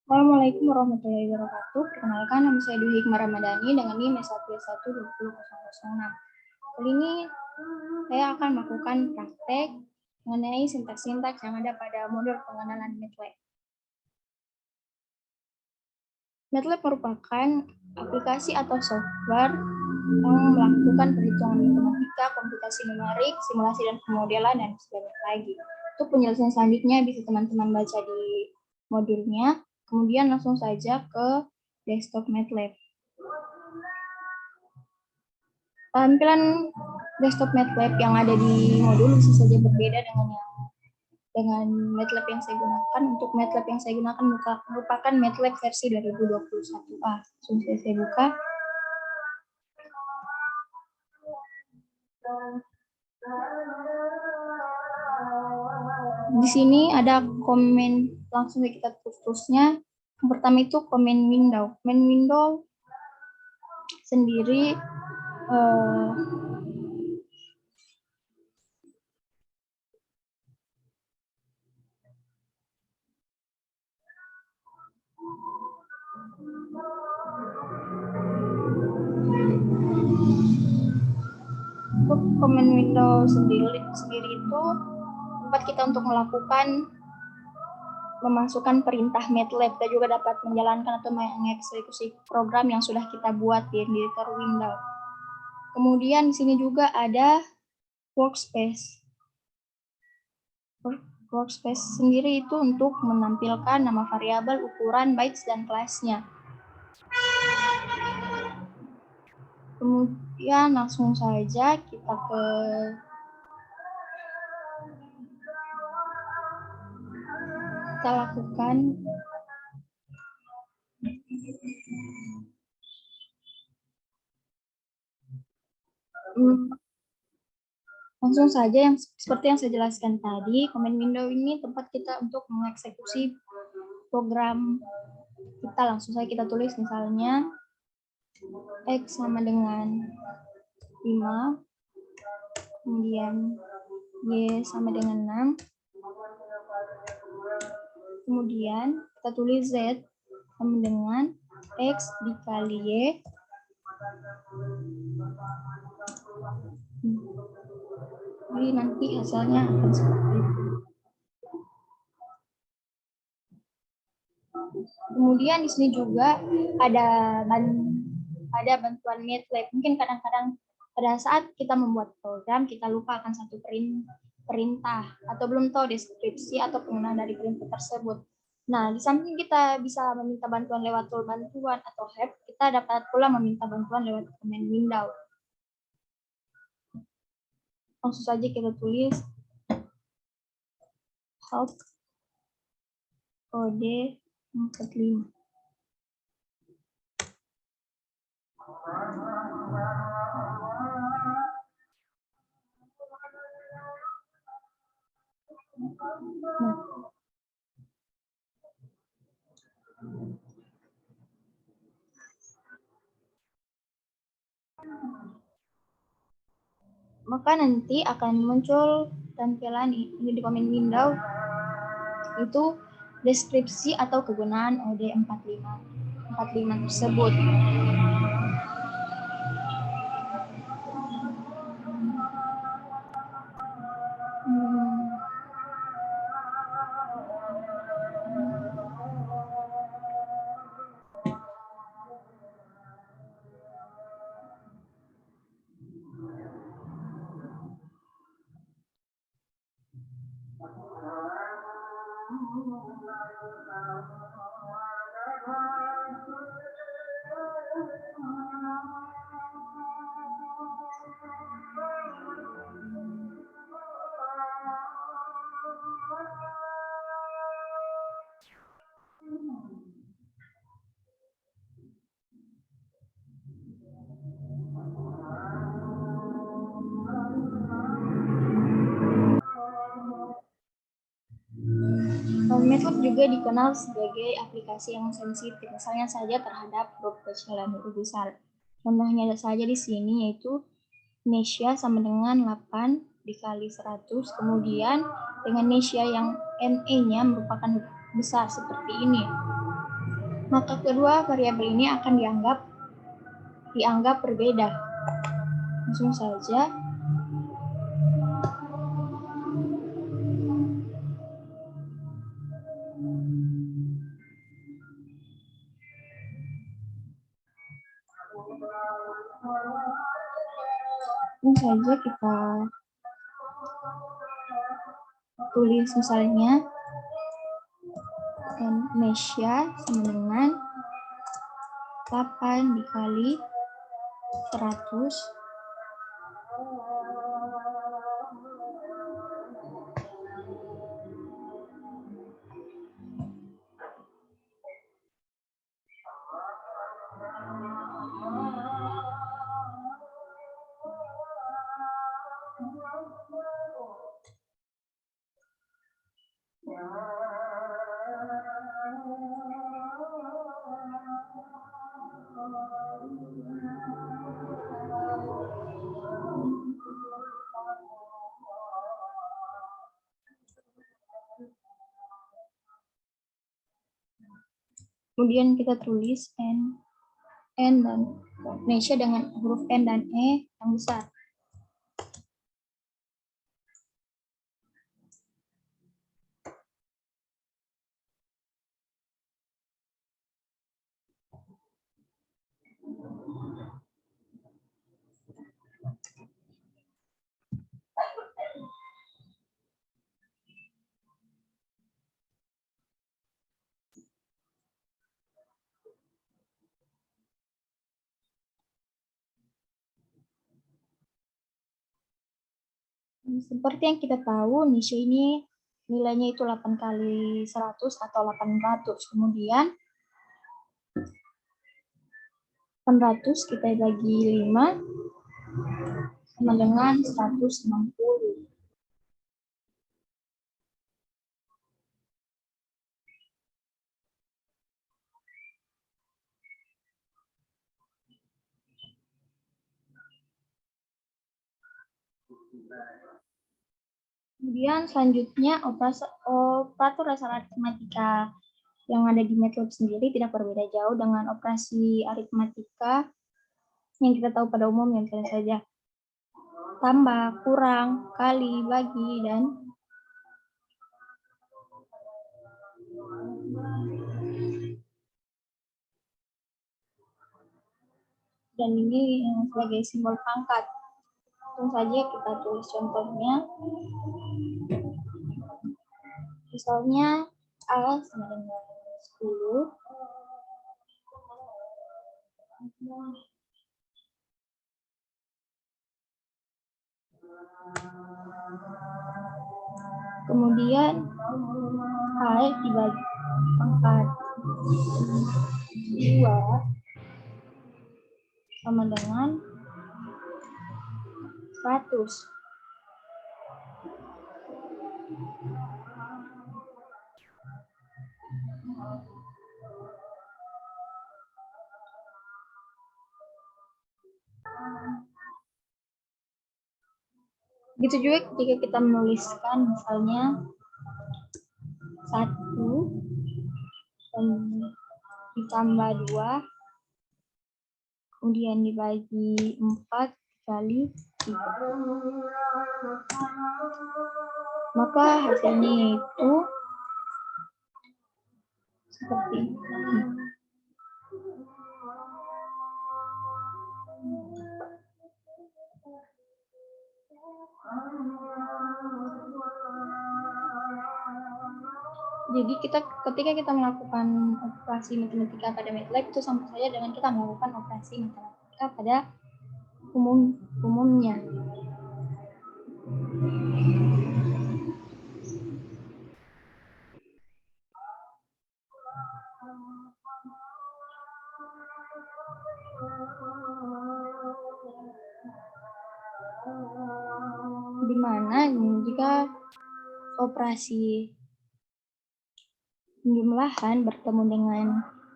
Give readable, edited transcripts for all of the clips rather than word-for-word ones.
Assalamualaikum warahmatullahi wabarakatuh. Perkenalkan, nama saya Dwi Hikmah Ramadhani dengan NIM 1212006. Kali ini saya akan melakukan praktek mengenai sintaks-sintaks yang ada pada modul pengenalan MATLAB. MATLAB merupakan aplikasi atau software yang melakukan perhitungan matematika, komputasi numerik, simulasi dan pemodelan, dan sebagainya lagi. Untuk penjelasan selanjutnya bisa teman-teman baca di modulnya. Kemudian langsung saja ke desktop MATLAB. Tampilan desktop MATLAB yang ada di modul bisa saja berbeda dengan MATLAB yang saya gunakan. Untuk MATLAB yang saya gunakan merupakan MATLAB versi 2021A. Langsung saya buka. Di sini ada komen, langsung kita terusnya. Yang pertama itu komen window. Komen window sendiri untuk command window sendiri itu tempat kita untuk melakukan memasukkan perintah MATLAB dan juga dapat menjalankan atau mengeksekusi program yang sudah kita buat di editor window. Kemudian di sini juga ada workspace. Workspace sendiri itu untuk menampilkan nama variabel, ukuran, bytes, dan kelasnya. Kemudian langsung saja kita lakukan langsung saja yang seperti yang saya jelaskan tadi. Command window ini tempat kita untuk mengeksekusi program kita. Langsung saja kita tulis misalnya X sama dengan 5, kemudian Y sama dengan 6, kemudian kita tulis Z sama dengan X dikali Y, jadi nanti hasilnya akan seperti itu. Kemudian di sini juga ada bantuan MATLAB. Mungkin kadang-kadang pada saat kita membuat program, kita lupa akan satu perintah atau belum tahu deskripsi atau penggunaan dari perintah tersebut. Nah, di samping kita bisa meminta bantuan lewat tool bantuan atau help, kita dapat pula meminta bantuan lewat command window. Langsung saja kita tulis help kode 45. Nah, maka nanti akan muncul tampilan ini di command window, itu deskripsi atau kegunaan OD45 tersebut. MATLAB juga dikenal sebagai aplikasi yang sensitif, misalnya saja terhadap huruf kecil dan huruf besar. Contohnya ada saja di sini, yaitu Nesia sama dengan 8 dikali 100, kemudian dengan Nesia yang NE-nya merupakan huruf besar seperti ini. maka kedua variabel ini akan dianggap berbeda. Langsung saja. Langsung saja kita tulis misalnya Mesya sama dengan 8 dikali 100 kemudian kita tulis N dan Mesya dengan huruf N dan E yang besar. Seperti yang kita tahu, Mesya ini nilainya itu 8 kali 100 atau 800. Kemudian 800 kita bagi 5 sama dengan 160. Kemudian selanjutnya operator dasar aritmatika yang ada di MATLAB sendiri tidak berbeda jauh dengan operasi aritmatika yang kita tahu pada umumnya, misalnya saja tambah, kurang, kali, bagi, dan ini sebagai simbol pangkat. Langsung saja kita tulis contohnya. Misalnya A sama dengan 10. Kemudian A dibagi pangkat 2 sama dengan 100. Gitu juga ketika kita menuliskan misalnya 1 dan ditambah 2 kemudian dibagi 4 kali 3. Maka hasilnya itu seperti ini. Jadi ketika kita melakukan operasi matematika pada MATLAB itu sama saja dengan kita melakukan operasi matematika pada umumnya. Di mana jika operasi penjumlahan bertemu dengan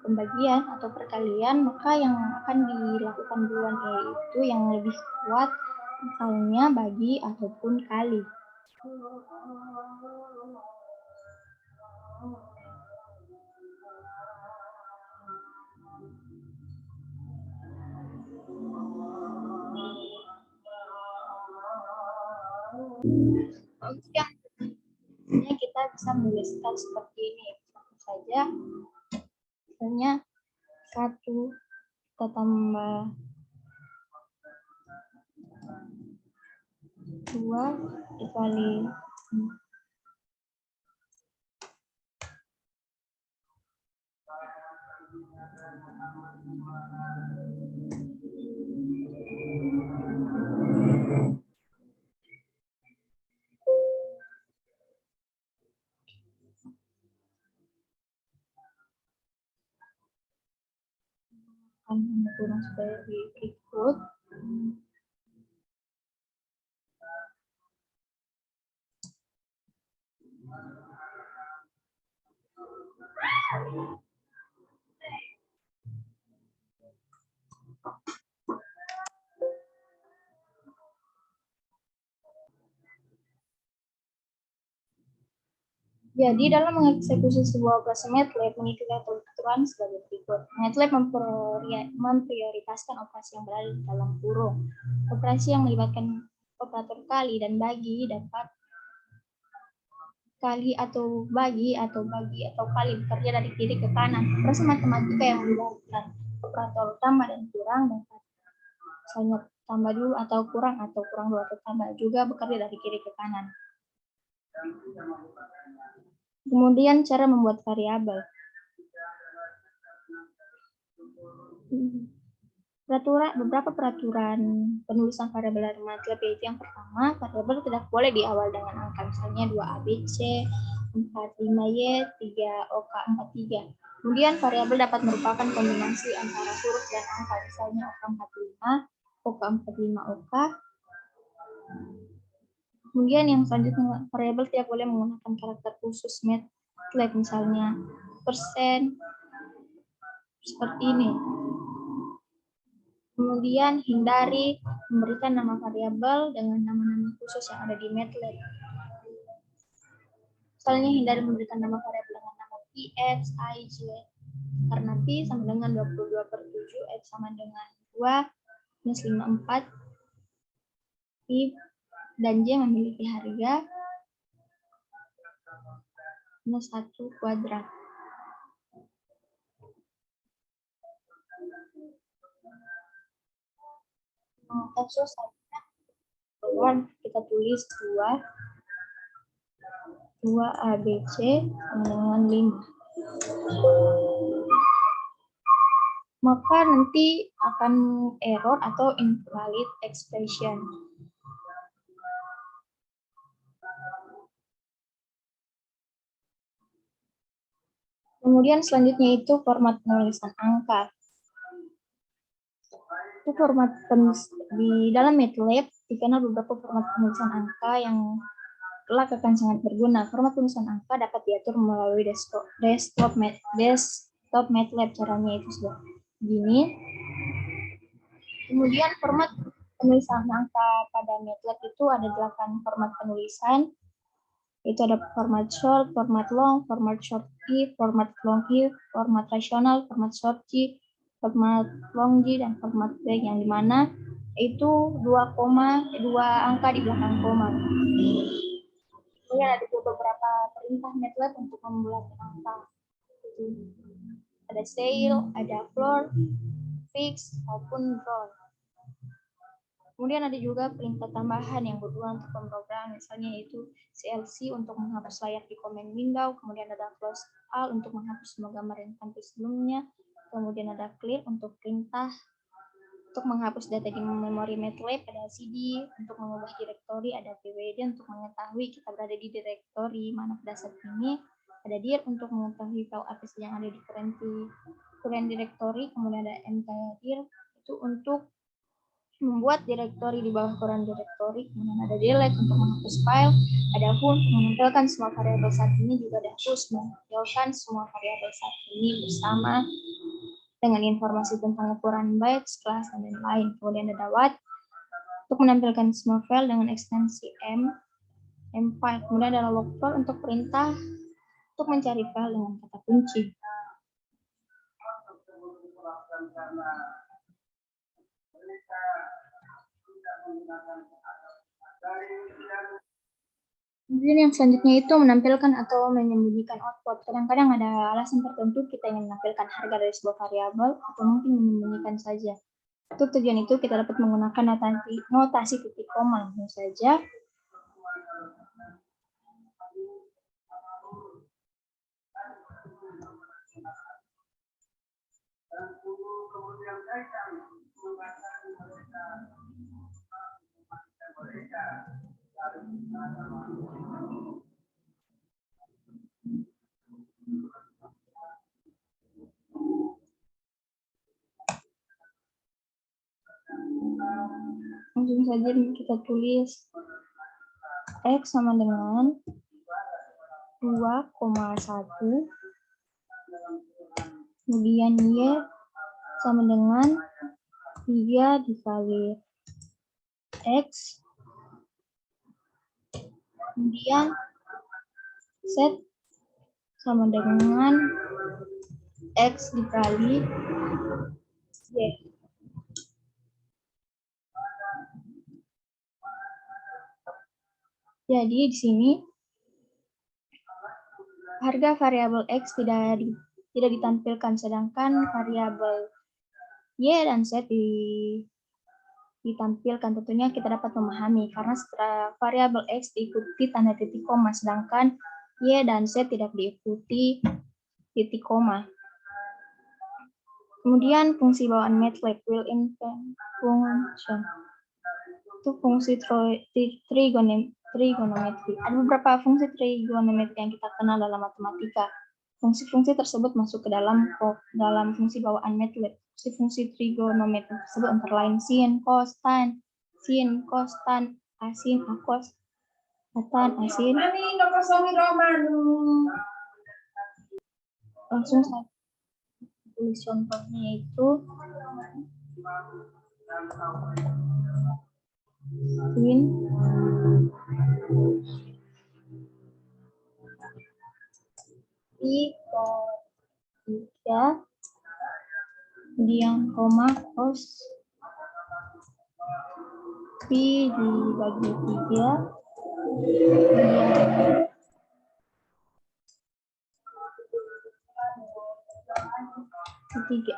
pembagian atau perkalian, maka yang akan dilakukan duluan yaitu yang lebih kuat, misalnya bagi ataupun kali. Untuk yang ini kita bisa menuliskan seperti ini. Tentu saja, misalnya 1 kita tambah 2 dikali 4. Akan kurang seperti berikut. Jadi dalam mengeksekusi sebuah operasi MATLAB mengikuti aturan sebagai berikut. MATLAB memprioritaskan operasi yang berada di dalam kurung. Operasi yang melibatkan operator kali dan bagi dapat kali atau bagi atau kali bekerja dari kiri ke kanan. Operasi matematika yang melibatkan operator tambah dan kurang dapat misalnya tambah dulu atau kurang dulu atau tambah juga bekerja dari kiri ke kanan. Kemudian cara membuat variabel. Beberapa peraturan penulisan variabel dari MATLAB yaitu yang pertama, variabel tidak boleh diawal dengan angka, misalnya 2ABC, 45Y, 3OK, 43. Kemudian variabel dapat merupakan kombinasi antara huruf dan angka, misalnya OK45, OK45, OK. Kemudian yang selanjutnya, variabel tidak boleh menggunakan karakter khusus MATLAB, misalnya persen, seperti ini. Kemudian hindari memberikan nama variabel dengan nama-nama khusus yang ada di MATLAB. Misalnya hindari memberikan nama variabel dengan nama P, X, I, J. Karena P sama dengan 22/7, X sama dengan 2, minus 54. P dan J memiliki harga minus 1 kuadrat. Kasus kita tulis 2 ABC sama dengan 5. Maka nanti akan error atau invalid expression. Kemudian selanjutnya itu format penulisan angka. Itu format di dalam MATLAB dikenal beberapa format penulisan angka yang kelak akan sangat berguna. Format penulisan angka dapat diatur melalui desktop MATLAB. Caranya itu sudah begini. Kemudian format penulisan angka pada MATLAB itu ada 8 format penulisan. Itu ada format short, format long, format short if, format long if, format rasional, format short G, format long G, dan format break, yang dimana itu 2 angka di belakang koma. Kemudian ada beberapa perintah MATLAB untuk membuat angka. Ada scale, ada floor, fix, maupun roll. Kemudian ada juga perintah tambahan yang berguna untuk pemrograman, misalnya yaitu CLC untuk menghapus layar di command window, kemudian ada close all untuk menghapus semua gambar yang tampil sebelumnya, kemudian ada clear untuk perintah untuk menghapus data di memori MATLAB, ada CD untuk mengubah direktori, ada pwd untuk mengetahui kita berada di direktori mana pada saat ini, ada dir untuk mengetahui file apa saja yang ada di current directory, kemudian ada mkdir itu untuk membuat direktori di bawah current directory, kemudian ada delete untuk menghapus file, ada who untuk menempelkan semua variabel saat ini, juga ada push menempelkan semua variabel saat ini bersama dengan informasi tentang ukuran bytes, kelas, dan lain-lain. Kemudian ada what untuk menampilkan semua file dengan ekstensi m-file. Kemudian ada log file untuk perintah untuk mencari file dengan kata kunci. Kemudian yang selanjutnya itu menampilkan atau menyembunyikan output. Kadang-kadang ada alasan tertentu kita ingin menampilkan harga dari sebuah variabel atau mungkin menyembunyikan saja. Untuk tujuan itu kita dapat menggunakan notasi titik koma saja. Langsung saja kita tulis X sama dengan 2,1, kemudian Y sama dengan 3 dikali X, kemudian Z sama dengan X dikali Y. Jadi di sini harga variabel X tidak ditampilkan, sedangkan variabel Y dan Z ditampilkan. Tentunya kita dapat memahami karena setelah variabel X diikuti tanda titik koma, sedangkan Y dan Z tidak diikuti titik koma. Kemudian fungsi bawaan MATLAB, built-in function. Itu fungsi trigonometri. Ada beberapa fungsi trigonometri yang kita kenal dalam matematika. Fungsi-fungsi tersebut masuk ke dalam fungsi bawaan MATLAB. Fungsi trigonometri tersebut antara lain sin, cos, tan, asin, akos, tan, asin. Langsung saya tulis contohnya yaitu sin I cos 3, kemudian koma cos Pi dibagi 3, kemudian ketiga.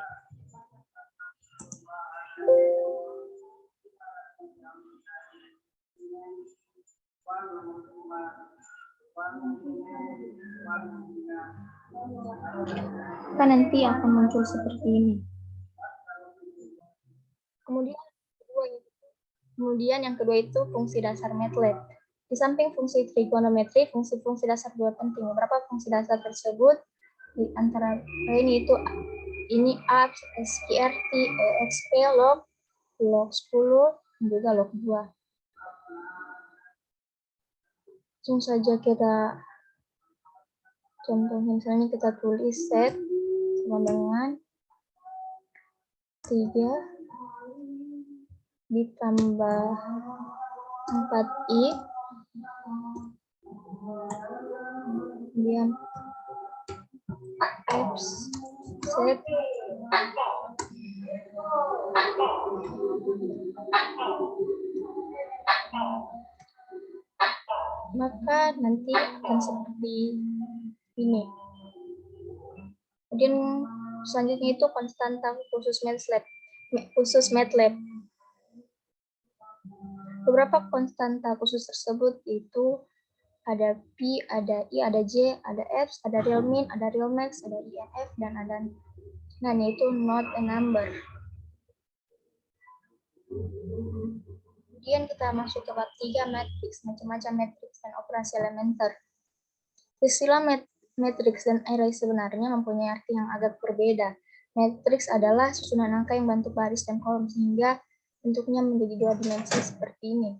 Kan nanti akan muncul seperti ini. Kemudian yang kedua itu fungsi dasar MATLAB. Di samping fungsi trigonometri, fungsi-fungsi dasar juga penting. Beberapa fungsi dasar tersebut di antara lain itu ini A, SQRT, EXP, log 10, dan juga log 2. Langsung saja kita contohnya, misalnya kita tulis set sama dengan 3 ditambah 4i, kemudian X set maka nanti akan seperti ini. Kemudian selanjutnya itu konstanta khusus MATLAB. Beberapa konstanta khusus tersebut itu ada P, ada I, ada J, ada F, ada real min, ada real max, ada INF, dan ada yaitu not a number. Kemudian kita masuk ke bab 3, matriks, macam-macam matriks dan operasi elementer. Istilah matriks dan array sebenarnya mempunyai arti yang agak berbeda. Matriks adalah susunan angka yang bentuk baris dan kolom sehingga bentuknya menjadi 2 dimensi seperti ini.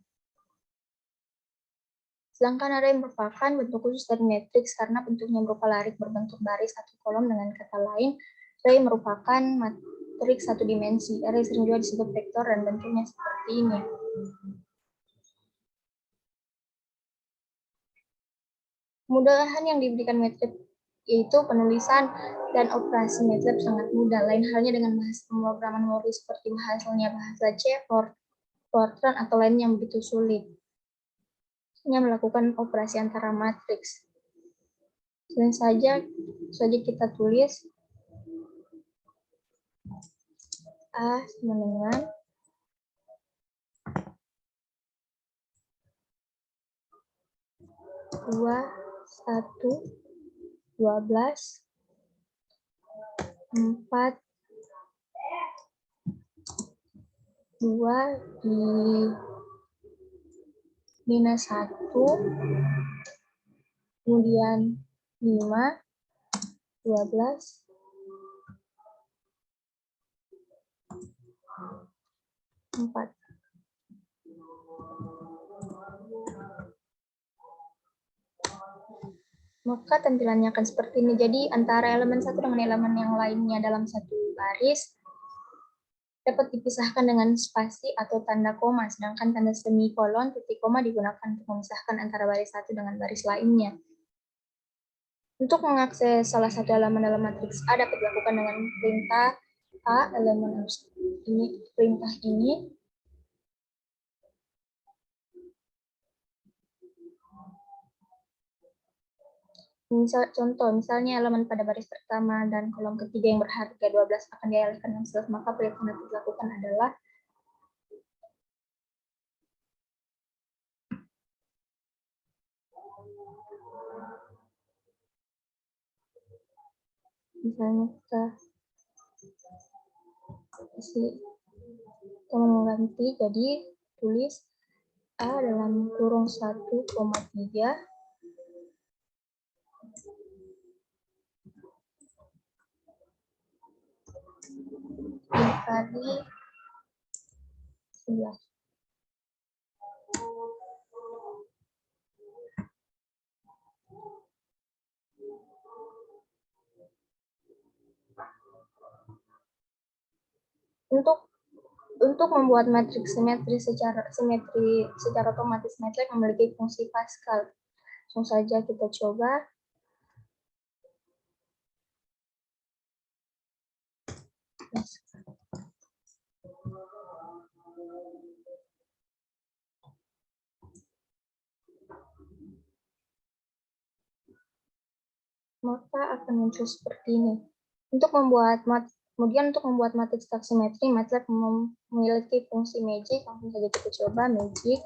Sedangkan array merupakan bentuk khusus dari matriks karena bentuknya berupa larik berbentuk baris atau kolom. Dengan kata lain, array merupakan matriks 1 dimensi. Array sering juga disebut vektor dan bentuknya seperti ini. Kemudahan yang diberikan MATLAB yaitu penulisan dan operasi MATLAB sangat mudah. Lain halnya dengan bahasa pemrograman memori seperti bahasa C, Fortran, atau lainnya yang begitu sulit. melakukan operasi antara matriks. Langsung saja kita tulis A sama dengan 2, 1, 12, 4, 2 di minus 1, kemudian 5, 12, 4. Maka tampilannya akan seperti ini. Jadi antara elemen satu dengan elemen yang lainnya dalam satu baris dapat dipisahkan dengan spasi atau tanda koma, sedangkan tanda semikolon, titik koma digunakan untuk memisahkan antara baris satu dengan baris lainnya. Untuk mengakses salah satu elemen dalam matriks A dapat dilakukan dengan perintah A, elemen ini, perintah ini. Misalnya elemen pada baris pertama dan kolom ketiga yang berharga 12 akan dialihkan dengan self, maka perintah yang dilakukan adalah misalnya kita mengganti jadi tulis A dalam kurung 1,3 dikali 11. Untuk membuat matriks simetri secara otomatis, MATLAB memiliki fungsi Pascal. Langsung saja kita coba. Maka akan muncul seperti ini. Kemudian untuk membuat matriks taksimetri, MATLAB memiliki fungsi magic. Langsung saja kita coba magic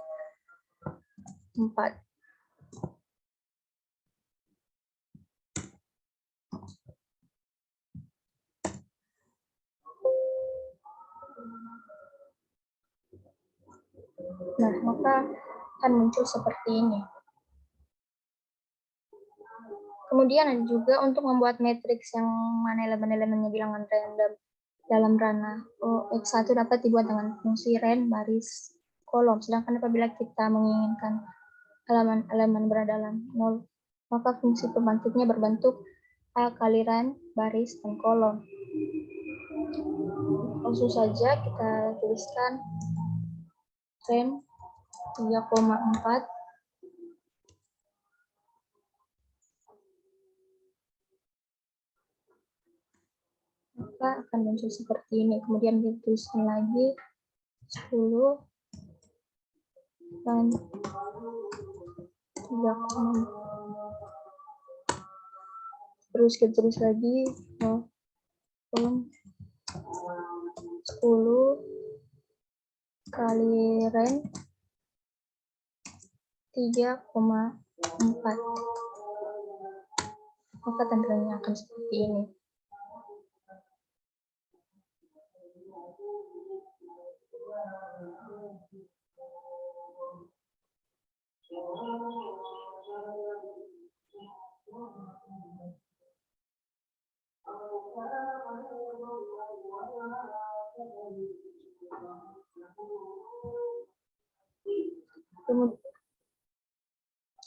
4. Nah, maka akan muncul seperti ini. Kemudian ada juga untuk membuat matriks yang mana elemen-elemennya bilangan random dalam ranah X1 dapat dibuat dengan fungsi ren baris kolom. Sedangkan apabila kita menginginkan elemen-elemen berada dalam 0, maka fungsi pembangkitnya berbentuk A kali ren baris dan kolom. Langsung saja kita tuliskan ren 3,4 maka akan muncul seperti ini. Kemudian dituliskan lagi 10 dan 3, terus kita tulis lagi 10 kali ren 3,4, maka tampilannya akan seperti ini.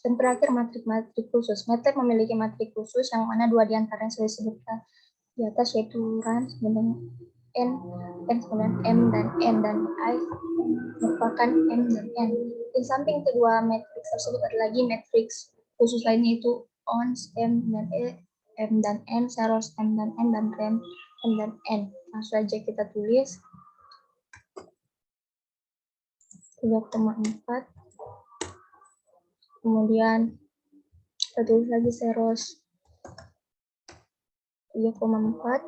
Dan terakhir matrik khusus. MATLAB memiliki matrik khusus yang mana dua diantaranya saya sebutkan di atas, yaitu ran sebenarnya n sebenarnya m dan n, dan I merupakan m dan n. Di samping kedua matriks tersebut ada lagi matriks khusus lainnya, yaitu ons m dan m dan n, zeros m dan n, dan rem m dan n. Langsung saja kita tulis 3,4 Kemudian kita tulis lagi seros 3,4.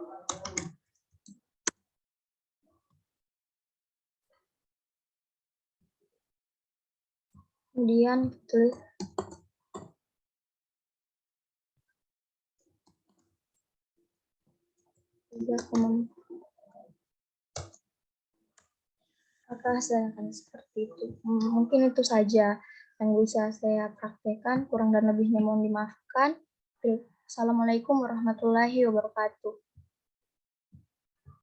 Kemudian tulis maka hasilnya akan seperti itu. Mungkin itu saja yang bisa saya praktekkan. Kurang dan lebihnya mohon dimaafkan. Assalamualaikum warahmatullahi wabarakatuh.